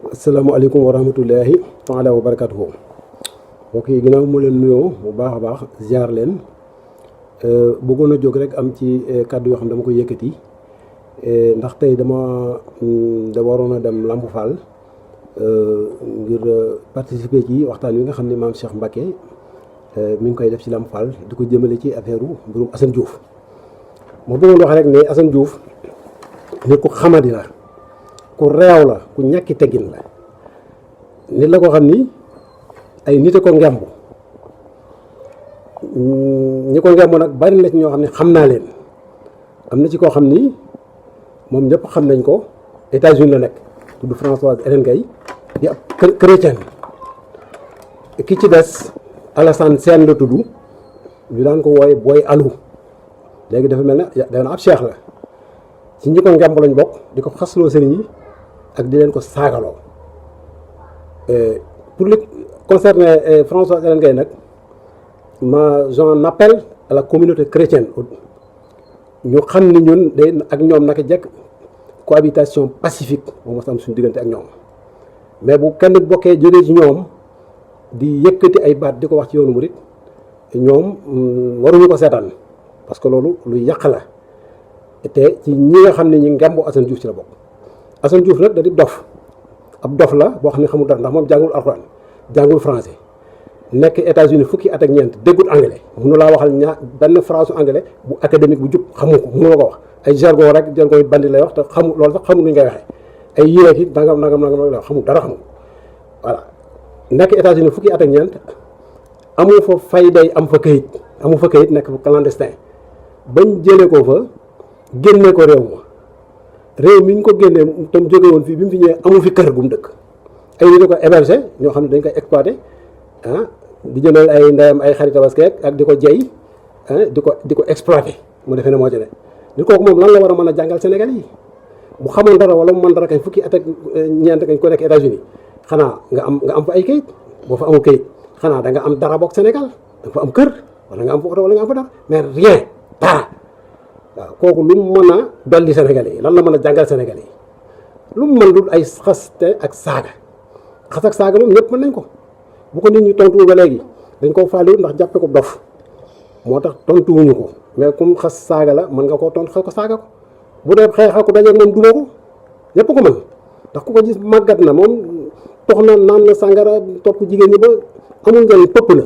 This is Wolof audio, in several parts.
asalaamaaleykum wa rahmatullahi taala wa barakatuhu. mbokk yi ginnaaw mu leen nuyoo bu baax a baax ziar leen bëggoon a jóg rek am ci kàddu yoo xam dama koy yëkkati ndax tey da waroon a dem Lamp Fall ngir participer ci waxtaan wi nga xam ne maam Cheikh Mbacké mi ngi koy def ci Lamp Fall di ko jëmale ci affaire mbirum Assane Diouf. moo bëggoon wax rek ne Assane Diouf nit ku xamadi la, ku réew la, ku ñàkki teggin la, nit la ko xam ni ay nit a ko ngemb. ñi ko ngemb nag bari na ci ñoo xam ne xam naa leen. am na ci koo xam ni moom ñëpp xam nañ ko, États-Unis la nekk, tudd Françoise Hélène Gaye di ab chrétien. ki ci des Alassane Sène la tudd, ñu daan ko wooye booy alu. léegi dafa mel ne dafa ab cheikh la, ci ñi ko ngemb lañ bokk, di ko xasloo sëriñ yi ak di leen ko saagaloo. pour li concerner François Hélène Gaye nag, j'en appelle à la communauté chrétienne ñu xam ni ñun day ak ñoom naka jekk cohabitation pacifique moom mos am suñu diggante ak ñoom. mais bu kenn bokkee jëlee ci ñoom di yëkkati ay baat di ko wax ci yoonu murit, ñoom waruñu ko seetaan, parce que loolu lu yàq la. te ci ñi nga xam ne ñi ngembu Assane Diouf ci la bokk. Assane Diouf nag da di dof, ab dof la boo xam ne xamul dara, ndax moom jàngul alxuraan, jàngul français, nekk États-Unis fukki at ak ñeent, déggut anglais, mënu laa waxal benn phrase anglais bu académique bu jub xamu ko, mënu la ko wax. ay jargon rek jargon bandi lay wax te xamul loolu sax xamul nu ñu koy waxee. ay yéeg yi nangam la xamul dara, xamul. voilà nekk États-Unis fukki at ak ñeent, amu fa fay day am fa këyit, amu fa këyit, nekk fa clandestin. bañ jëlee ko fa génne ko réew mi ñu ko génnee tam jóge woon fii bi mu fi ñëwee amu fi kër gu mu dëkk. ay nit a ko héberger ñoo xam ne dañ koy exploité di jëndal ay ndeyam ay xarit Tabaski ak di ko jey di ko exploité mu defee ne moo ci ne. nit kooku moom lan la war a mën a jàngal Sénégal yi bu xamoon dara wala mu mën dara kañ fukki at ak ñeent kañ ko nekk États-Unis xanaa nga am fa ay kayit. boo fa amul kayit xanaa da nga am dara bokk Sénégal, da nga fa am kër wala nga am fa oto wala nga am fa dara, mais rien dara. waaw kooku lu mu mën a dolli Sénégalais yi lan la mën a jàngal Sénégalais yi lu mu mën dul ay xaste ak saaga. xas ak saaga moom ñëpp mën nañ ko, bu ko nit ñi tontuwul ba léegi dañ koo faaliwul ndax jàppe ko dof moo tax tontuwuñu ko. mais comme xas saaga la mën nga koo tontu xas ko saaga ko. bu dee xeexa ko dajeeg moom duma ko, ñëpp ko mën, ndax ku ko gis màggat na, moom tox na naan na sàngara topp jigéen ñi ba amul njëriñ, pëpp na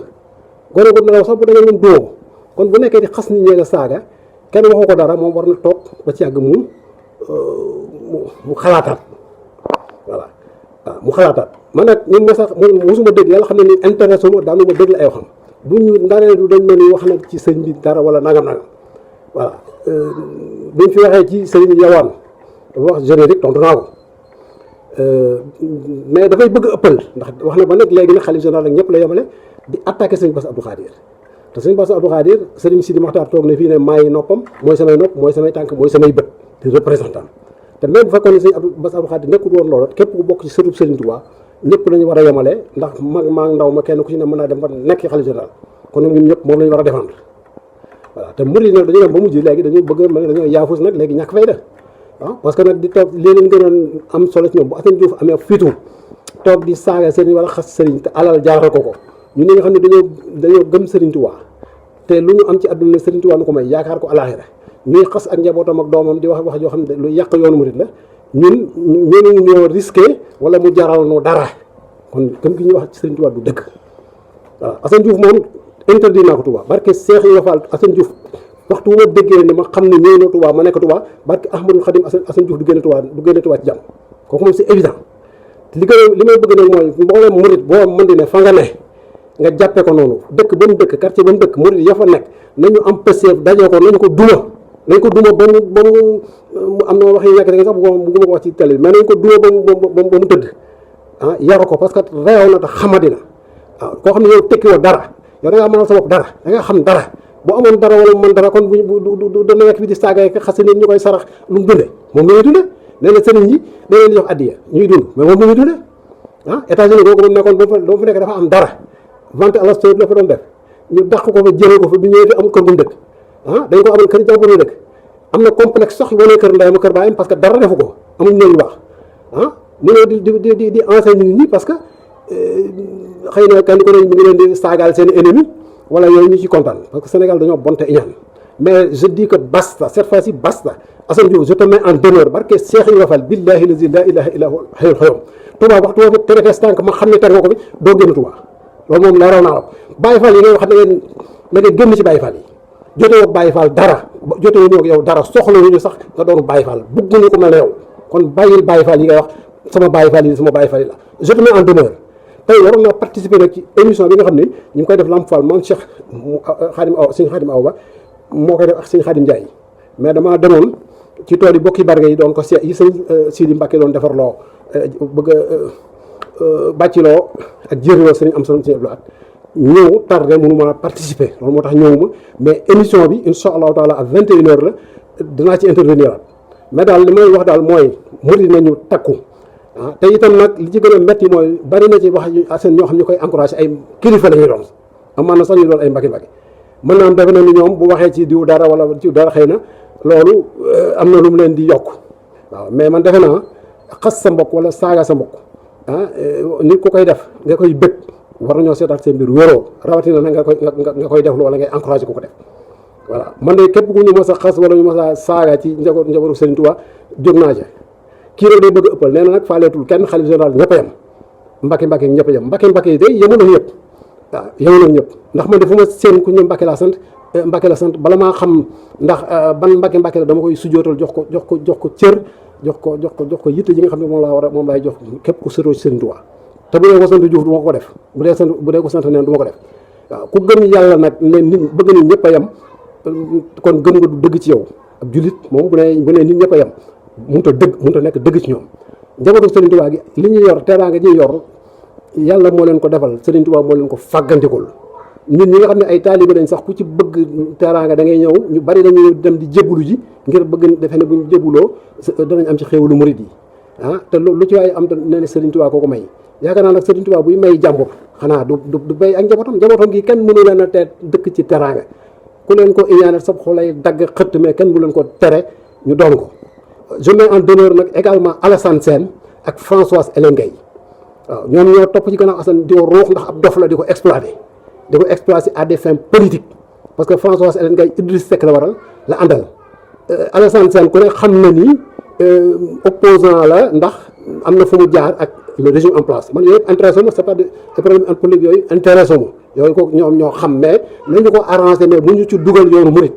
gone ko nelaw sax bu dajeeg moom duma ko. kon bu nekkee di xas nit ñi nga saaga kenn waxu ko dara, moom war na toog ba ci yàgg mu xalaataat. voilà waaw mu xalaataat. man nag ñun mosuma dégg, yàlla xam ne ni intéressé ma, daanu ma dégg la ay waxam. bu ñu ndaree du dañ ma ni wax nag ci sëñ bi dara wala nangam. voilà buñ fi waxee ci sëñ Yawaan dafa wax générique tontu naa ko, mais dafay bëgg ëppal, ndax wax na ba nag léegi nag xalif général ak ñëpp la yemale di attaqué sëñ Bass Abdou Khadir. te sëñ Bass Abdou Khadir sëriñ Sidi Maxtaar toog na fii ne maay noppam, mooy samay nopp, mooy samay tànk, mooy samay bët di représentant. te même bu fekkoon ne sëñ Bass Abdou Khadir nekkul woon loolu, képp ku bokk ci sëtub Sëriñ Tuubaa ñëpp lañu war a yemale, ndax mag maa ndaw ma kenn ku ci ne mën naa dem ba nekk xalifa général. kon ñun ñëpp moom lañu war a défendre. voilà te murid nag dañoo dem ba mujj léegi dañoo bëgg mel dañoo yaafus nag léegi ñàkk fayda parce que nag di toog lii leen gënoon am solo ci ñoom bu Assane Diouf amee fitu toog di saaga sëriñ wala xas sëriñ te alal jaaral ko ñun ñi nga xam ne dañoo gëm Sëriñ Tuubaa te lu ñu am ci àdduna Sëriñ Tuubaa nu ko may yaakaar ko alaaxira ñuy xas ak njabootam ak doomam di wax joo xam ne lu yàq yoonu murid la, ñun ñoo risqué wala mu jaral nu dara. kon gëm gi ñuy wax ci Sëriñ Tuubaa du dëgg. waaw Assane Diouf moom interdit naa ko Touba barke Seex Ibra Fall. Assane Diouf waxtu bu ma déggee ne ma xam ne ñëw na Touba ma nekk Touba barke Ahmadul Xadim Assane Diouf du génne Touba ci jàmm. kooku moom c'est évident. li may bëgg nag mooy mboolem murid boo mën di ne fa nga ne nga jàppe ko noonu, dëkk ba mu dëkk quartier ba mu dëkk murid ya fa nekk nañu am pëseef daje ko, nañu ko duma ba mu am na wax yi nekk rek sax bëgguma ko wax ci télé bi, mais nañu ko duma ba mu tëdd yaru ko, parce que réew na te xamadi na. waaw koo xam ne yow tekki woo dara, yow da ngaa mënal sa bopp dara, da nga xam dara. bu amoon dara wala mu mën dara kon du dana nekk fi di saaga yi xase nit ñu koy sarax lu mu dunde moom la ñuy dunde. nee na sëriñ yi da leen di jox addiya ñuy dund, mais moom la ñuy dunde. États-Unis googu moom nekkoon ba fa nekk dafa am dara, vente à la sot la fa doon def, ñu dàq ko fa jëlee ko fa bi ñëwee fi amul kër gu mu dëkk. dañ ko amal kër jàmbur dëkk, am na complexe sax wane kër ndeyam kër baayam parce que dara defu ko, amuñ néeg yu baax. mu ne di enseigner nit ñi parce que xëy na kenn ko ne mu ngi leen di saagaal seen ennemi wala yooyu ñu ci kontaan parce que Sénégal dañoo bonte iñaan mais je dis que basta cette fois-ci basta Assane Diouf je te mets en demeure barke Cheikh Ibrahima Fall billahi lazi la ilaha illa huwa hayyul qayyum Touba waxtu woo fi tere tànk ma xam ne teg nga ko fi doo génn Touba loolu moom leeral naa la Baye Fall yi ngay wax da ngeen génn ci Baye Fall yi jotewoo ak Baye Fall dara jotewoo ak yow dara soxla ñu sax nga doon Baye Fall bëgguñu ko mel ne yow kon bàyyil Baye Fall yi ngay wax sama Baye Fall yi sama Baye Fall yi la je te mets en demeure tey waroon naa participer nag ci émission bi nga xam ne ñu ngi koy def Lamp Fall moom Cheikh Khadim Awa sëñ Khadim Awa ba moo koy def ak sëñ Khadim Ndiaye mais damaa demoon ci tool yi bokki barga yi doon ko seet yi sëñ Sidi Mbacke doon defar loo bëgg a bàcciloo ak jëriloo sëñ am sëñ Abdou Lahad ñëw tardé mënuma participer loolu moo tax ñëwuma mais émission bi incha allahu taala à 21h la dinaa ci intervenir mais daal li may wax daal mooy murid nañu takku te itam nag li ci gën a métti mooy bari na ci wax seen ñoo xam ñu koy encouragé ay kilifa la ñuy doon amaan na sax ñu doon ay mbaki mën naa am defe na ni ñoom bu waxee ci diw dara wala ci dara xëy na loolu am na lu mu leen di yokk waaw mais man defe naa xas sa mbokk wala saaga sa mbokk nit ku koy def nga koy bëgg war nañoo seetaat seen mbir wéroo rawatina nag nga koy def wala ngay encouragé ku ko def voilà man de képp ku ñu mos a xas wala ñu mos a saaga ci njabootu Serigne Touba jóg naa ca kii rek day bëgg a ëppal nee na nag faaleetul kenn xalif général ñëpp a yem mbake ñëpp a yem mbake yi day yemu na ñëpp waaw yemu na ñëpp ndax man de fu ma seen ku ñu mbake laa sant mbake la sant bala maa xam ndax ban mbake la dama koy sujootal jox ko cër jox ko yitte ji nga xam ne moom laay jox képp ku sëtoo ci Serigne Touba te bu dee ko sant Diouf du ma ko def bu dee ko sant neen du ma ko def waaw ku gëm yàlla nag ne nit bëgg nit ñëpp a yem kon gëm nga du dëgg ci yow ab jullit moom bu ne nit ñëpp a yem mënut a nekk dëgg ci ñoom njabootu Serigne Touba gi li ñu yor teraanga ji yor yàlla moo leen ko defal Serigne Touba moo leen ko fàggantikul nit ñi nga xam ne ay taalibe lañ sax ku ci bëgg teraanga da ngay ñëw ñu bari dañuy dem di jébbalu ji ngir bëgg defe ne buñ jébbuloo danañ am ci xéewalu murid yi te lu ci waaye am te ne Serigne Touba koo ko may yaakaar naa nag Serigne Touba buy may jàmbur xanaa du bay ak njabootam gi kenn mënu leen a te dëkk ci teraanga ku leen ko iñaanal sab xolay dagg xëtt mais kenn mu leen ko tere ñu doon ko je mets en demeure nag également Alassane Sène ak Françoise Hélène Gueye waaw ñoom ñoo topp ci gannaaw Assane di ko ruux ndax ab dof la di ko exploité à des fins politiques parce que Françoise Hélène Gueye Idriss Seck la waral la àndal Alassane Sène ku ne xam na ni opposant la ndax am na fu mu jaar ak le régime en place man yooyu yëpp intéressé ma c'est pas des problèmes en politique yooyu intéressé ma yooyu ko ñoom ñoo xam mais nañu ko arrangé mais bu ñu ci dugal yoonu murit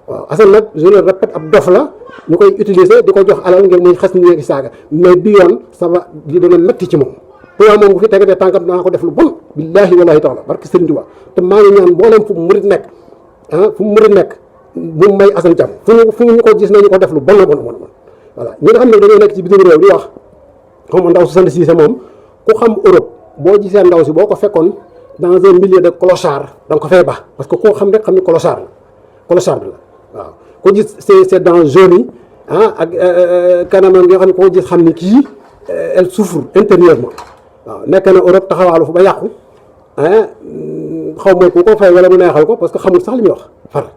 waaw Assane nag je le répète ab dof la ñu koy utiliser di ko jox alal ngir muy xas ni ñeegi saaga mais bi yoon ça va di dana métti ci moom Touba moom bu fi tegatee tànkam danaa ko def lu bon billaahi wallaahi taala barke Serigne Touba te maa ngi ñaan mboolem fu mu murit nekk bu may Assane jàmm fu ñu ko gis nañu ko def lu bon voilà ñi nga xam ne dañoo nekk ci bitim réew di wax xaw ma ndaw su sant Cissé moom ku xam Europe boo gisee ndaw si boo ko fekkoon dans un milieu de clochard da nga ko fay baax parce que koo xam rek xam ni clochard la waaw ko gis c'est dans jaune yi ak kanamam nga xam ne koo gis xam ni kii elle souffre intérieurement waaw nekk na Europe taxawaalu fu ba yàqu xaw ma ku ko fay wala mu neexal ko parce que xamul sax li muy wax far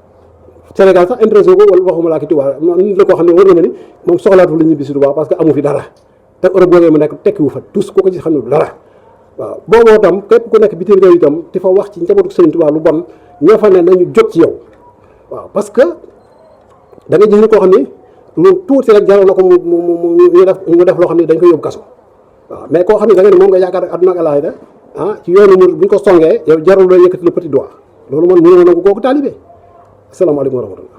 Sénégal sax intéressé ko wala waxuma laa ki Touba nit la koo xam ne war na ma ni moom soxlaatu la ñibbi si Touba parce que amu fi dara te Europe boogee mu nekk tekkiwu fa tous ku ko gis xam ne dara waaw booboo tam képp ku nekk bitim réew itam di fa wax ci njabootu Serigne Touba lu bon ñoo fa ne nañu jot ci yow waaw parce que da nga gis ni koo xam ne lu tuuti rek jaral na ko mu def loo xam ne dañ koy yóbbu kaso waaw mais koo xam ne da nga ne moom nga yaakaar ak àdduna ak àllaaxira ci yoonu mu bu ñu ko songee yow jarul la yëkkati le petit doigt loolu man mënoo nangu kooku taalibe asalaamaaleykum wa rahmatullah